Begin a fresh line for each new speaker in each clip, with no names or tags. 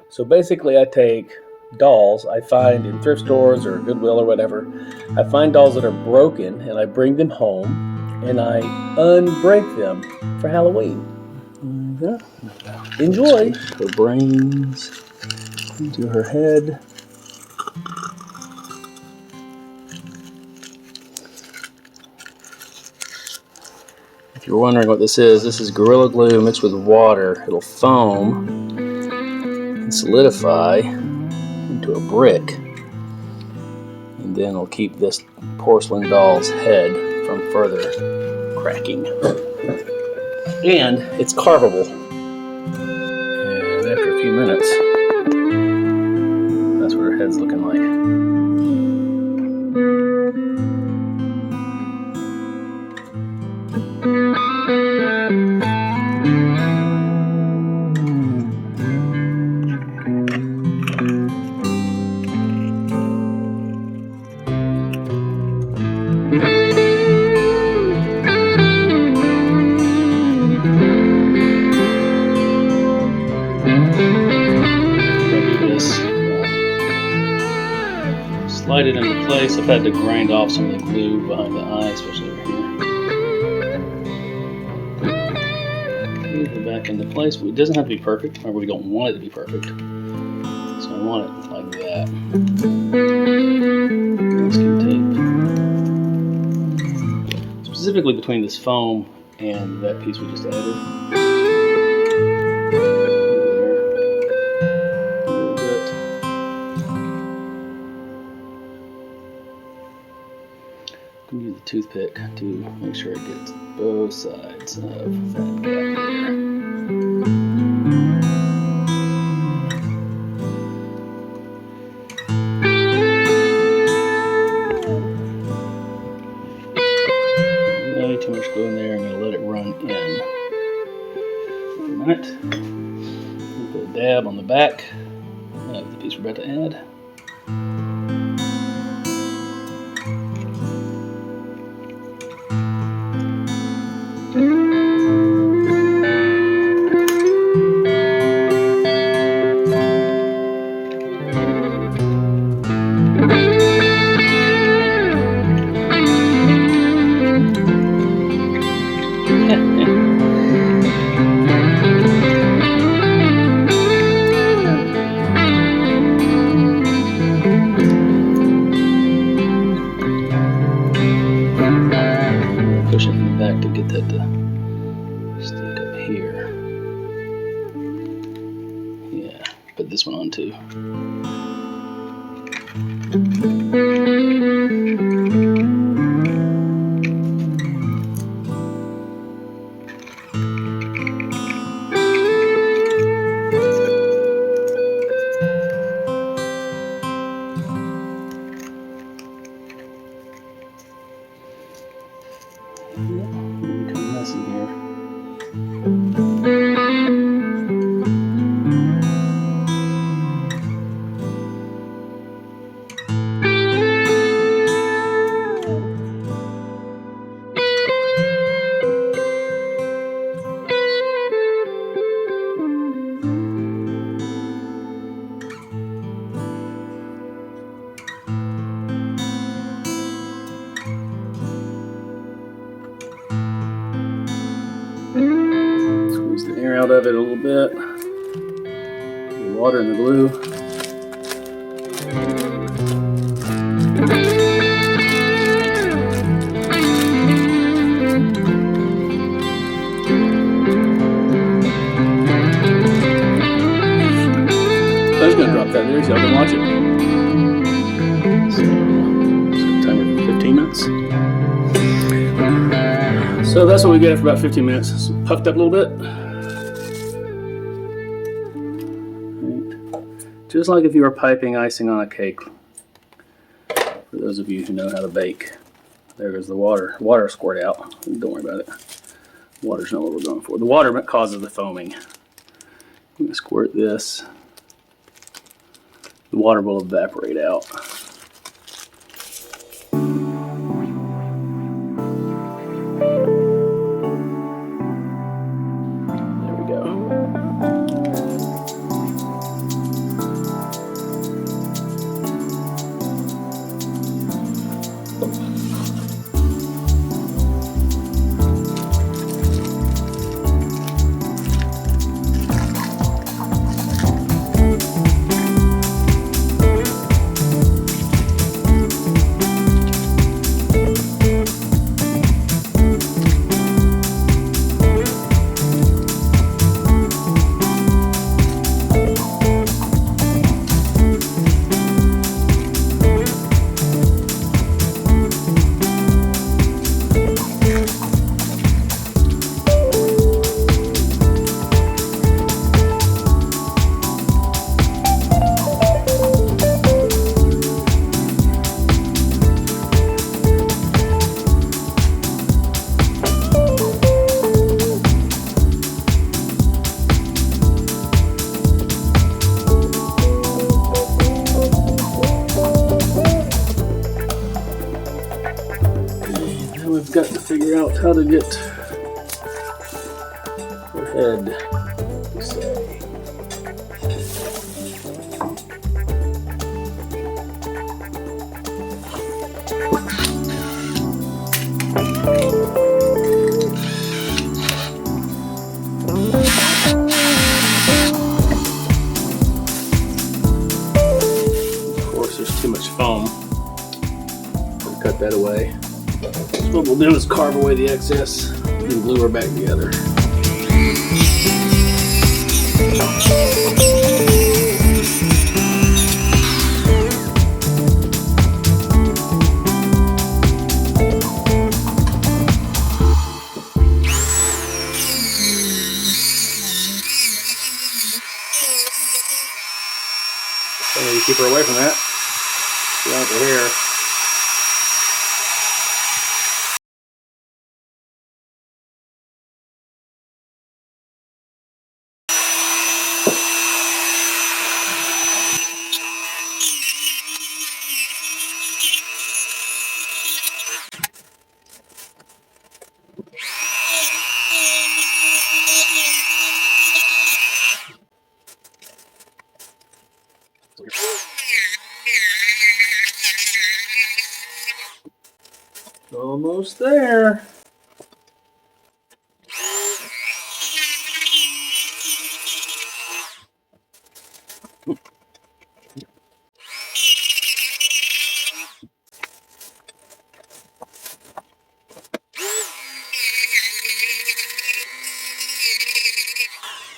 So basically I take dolls I find in thrift stores or Goodwill or whatever. I find dolls that are broken and I bring them home and I unbreak them for Halloween. Enjoy. Her brains into her head. If you're wondering what this is Gorilla Glue mixed with water. It'll foam and solidify into a brick, and then it'll keep this porcelain doll's head from further cracking. And it's carvable. And after a few minutes, that's what her head's looking like. Slide it into place. I've had to grind off some of the glue behind the eye, especially over here. Move it back into place. It doesn't have to be perfect. Remember, we don't want it to be perfect. So I want it like that. Masking tape. Specifically between this foam and that piece we just added. Use the toothpick to make sure it gets both sides of that gap there. No too much glue in there. I'm going to let it run in for a minute. Put a dab on the back of the piece we're about to add. Pushing from the back to get that to stick up here. Yeah, put this one on too. Become messy here. Squeeze the air out of it a little bit. The water and the glue. I was going to drop that there so y'all can watch it. So, timer for 15 minutes. So that's what we get after about 15 minutes. So puffed up a little bit. Right. Just like if you were piping icing on a cake. For those of you who know how to bake. There goes the water. Water squirt out. Don't worry about it. Water's not what we're going for. The water causes the foaming. I'm going to squirt this. The water will evaporate out. There we go. got to figure out how to get her head to say. Of course, there's too much foam. I'll cut that away. So what we'll do is carve away the excess and glue her back together. So maybe keep her away from that. She wants her hair. Almost there.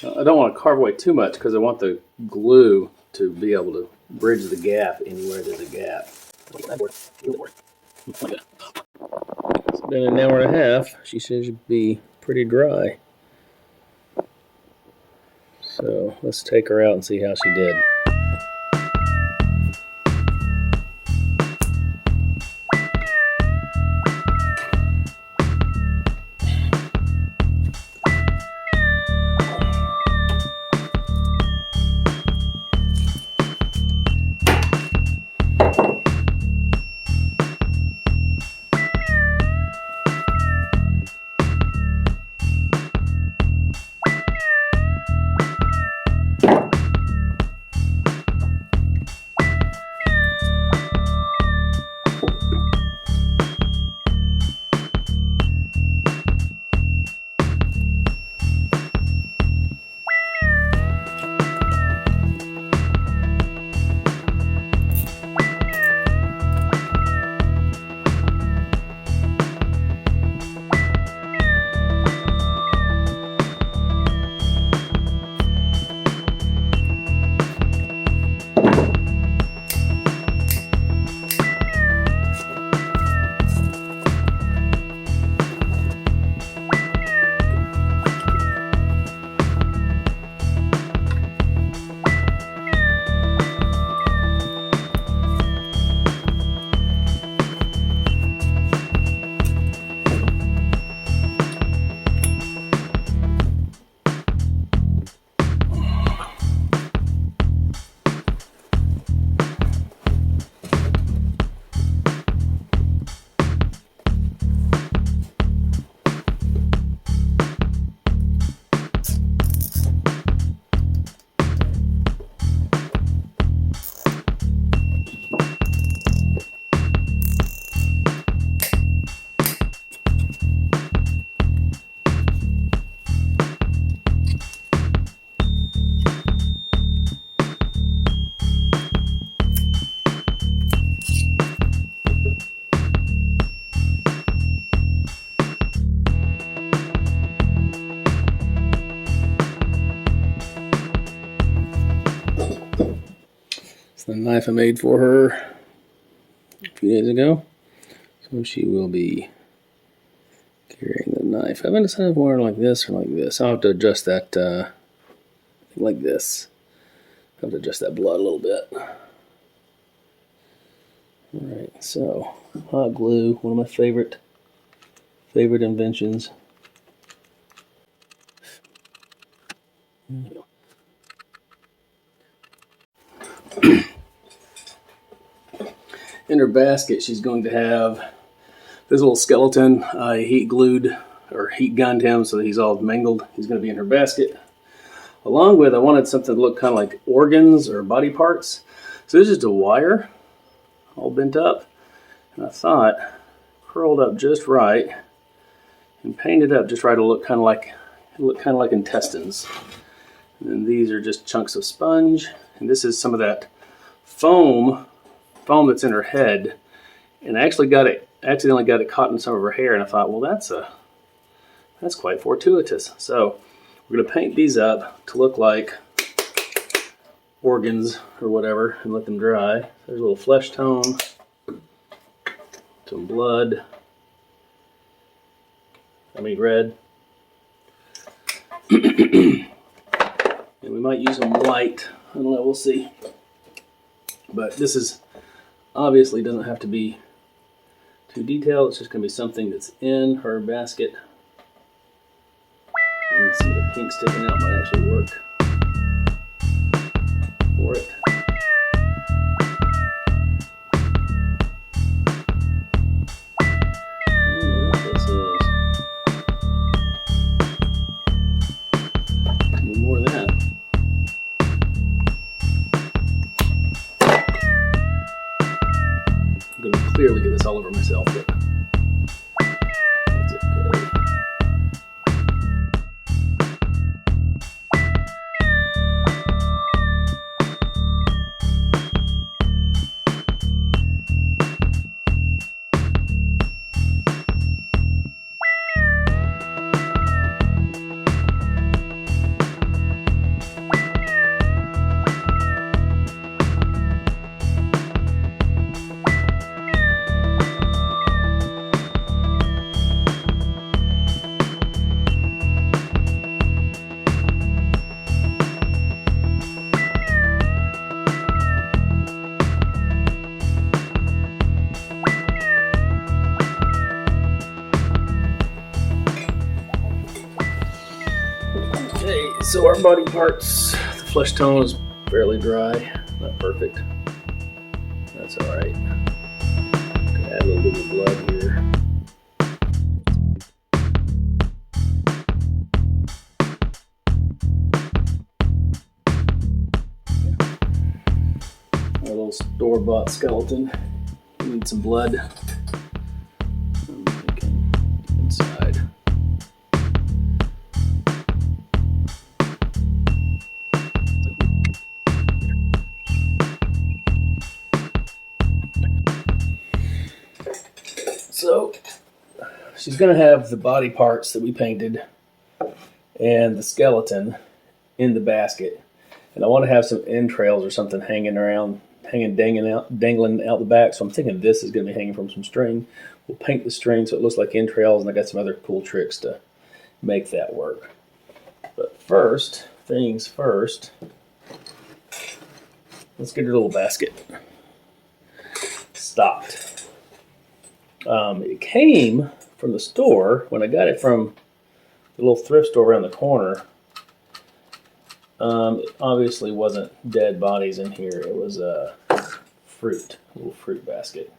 I don't want to carve away too much because I want the glue to be able to bridge the gap anywhere there's a gap. So in an hour and a half, she should be pretty dry. So let's take her out and see how she did. It's the knife I made for her a few days ago. So she will be carrying the knife. I haven't decided whether like this or like this. I'll have to adjust that like this. I'll have to adjust that blood a little bit. Alright, so hot glue, one of my favorite inventions. In her basket, she's going to have This little skeleton, I heat glued or heat gunned him so that he's all mangled. He's going to be in her basket. Along with, I wanted something to look kind of like organs or body parts. So this is just a wire, all bent up. And I thought, curled up just right and painted up just right to look kind of like intestines. And then these are just chunks of sponge. And this is some of that foam that's in her head. And I accidentally got it caught in some of her hair. And I thought, well, that's quite fortuitous. So we're going to paint these up to look like organs or whatever and let them dry. There's a little flesh tone, some blood, red. And we might use some white. I don't know, we'll see. But this is obviously doesn't have to be too detailed. It's just going to be something that's in her basket. And some of the pink sticking out might actually work for it. I don't know what this is. Need more of that. I'm going to clearly get this all over myself, but that's okay. Okay, so our body parts, the flesh tone is fairly dry, not perfect. That's all right. Gonna add a little bit of blood here. Our little store-bought skeleton. We need some blood. I'm thinking inside. So she's going to have the body parts that we painted and the skeleton in the basket. And I want to have some entrails or something dangling out the back. So I'm thinking this is going to be hanging from some string. We'll paint the string so it looks like entrails, and I got some other cool tricks to make that work. But first things first, let's get her little basket stocked. It came from the store when I got it from the little thrift store around the corner. It obviously wasn't dead bodies in here. It was a little fruit basket.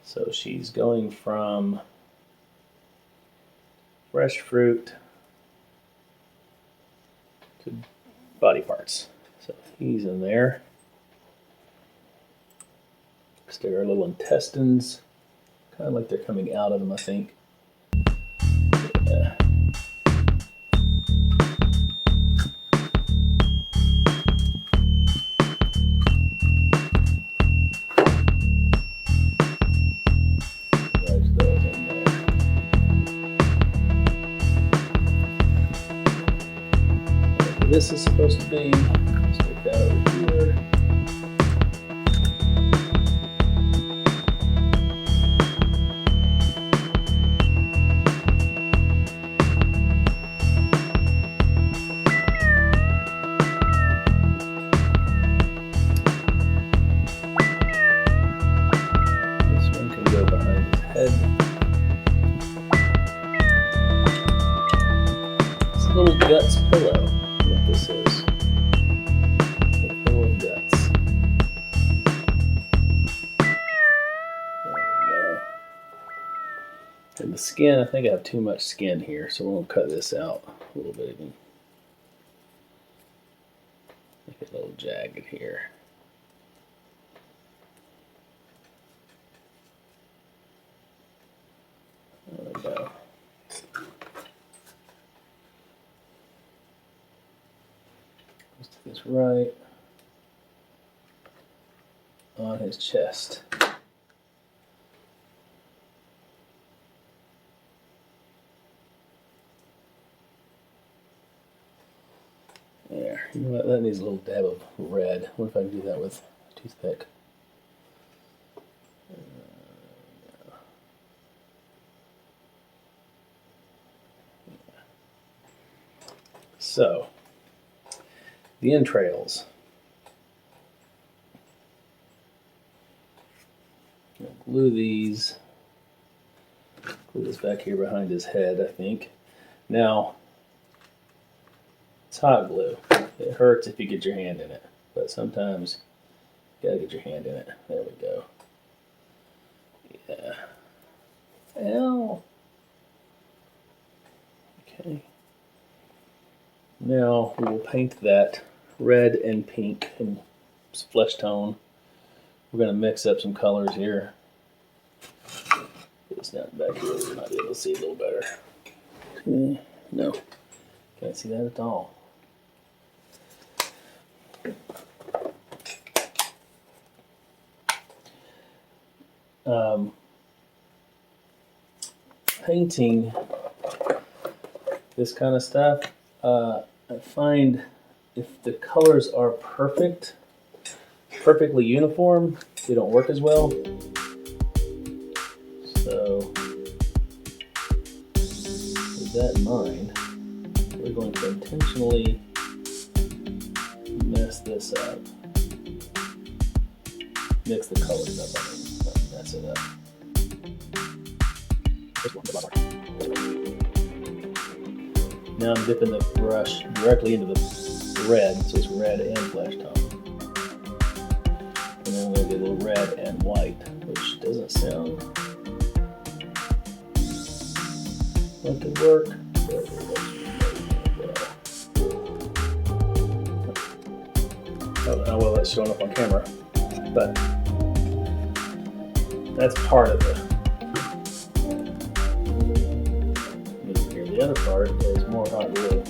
So she's going from fresh fruit to body parts. So he's in there. Stick our little intestines. Kind of like they're coming out of them, I think. Yeah. There's those in there. Whatever this is supposed to be. Stick that over here. It's a little guts pillow, what this is. The the skin, I think I have too much skin here, so we'll cut this out a little bit even. Make it a little jagged here. There we go. Let's do this right on his chest. There. You know what? That needs a little dab of red. What if I can do that with a toothpick? So, the entrails. Glue these. Glue this back here behind his head, I think. Now, it's hot glue. It hurts if you get your hand in it, but sometimes you gotta get your hand in it. There we go. Yeah. Ow. Okay. Now we will paint that red and pink and flesh tone. We're going to mix up some colors here. Get this down back here, we might be able to see a little better. No, can't see that at all. Painting this kind of stuff, I find if the colors are perfectly uniform, they don't work as well. So, with that in mind, we're going to intentionally mess this up. Mix the colors up, I mean, not mess it up. Now I'm dipping the brush directly into the red, so it's red and flesh tone. And then I'm going to get a little red and white, which doesn't sound like it work, but it looks really well. I don't know how well that's showing up on camera, but that's part of it. The other part is more hot glue.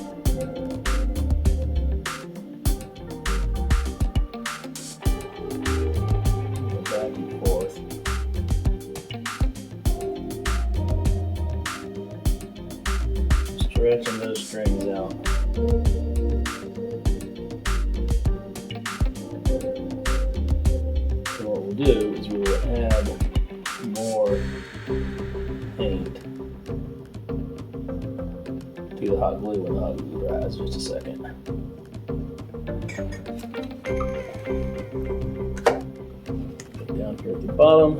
Go back and forth. Stretching those strings out. So what we'll do is we will add more paint to the hot glue when the hot glue dries. Just a second. Down here at the bottom,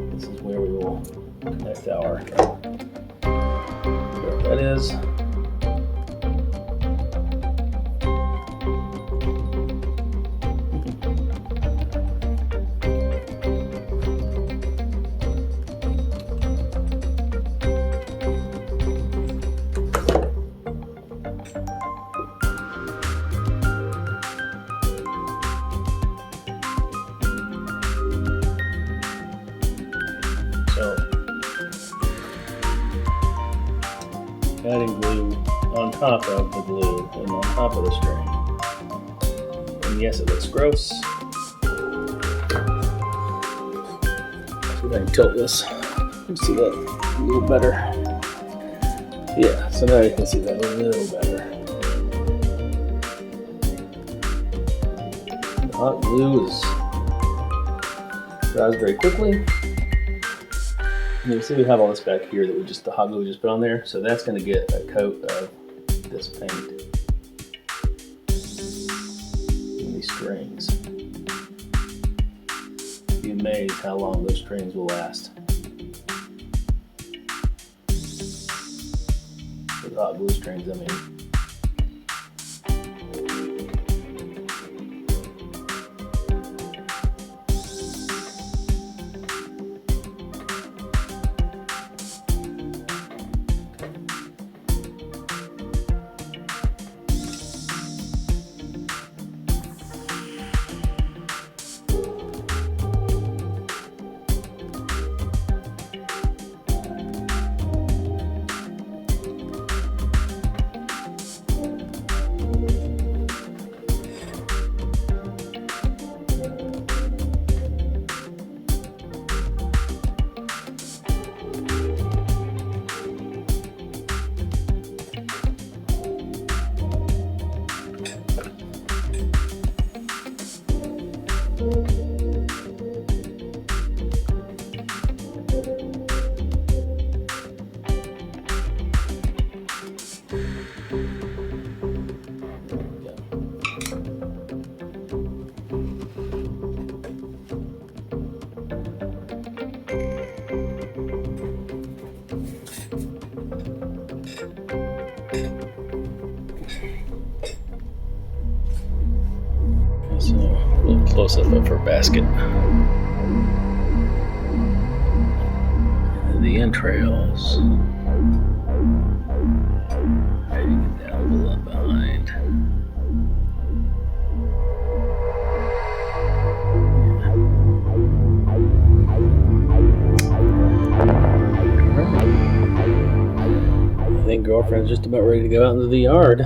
this is where we will connect our, where that is. So, adding glue on top of the glue and on top of the string. And yes, it looks gross. See if I can tilt this. You see that a little better. Yeah, so now you can see that a little better. The hot glue dries very quickly. And you can see we have all this back here that the hot glue we just put on there, so that's going to get a coat of this paint in these strings. You'd be amazed how long those strings will last. The hot glue strings, I mean. close up of her basket. The entrails. Dragging it down a little up behind. I think girlfriend's just about ready to go out into the yard.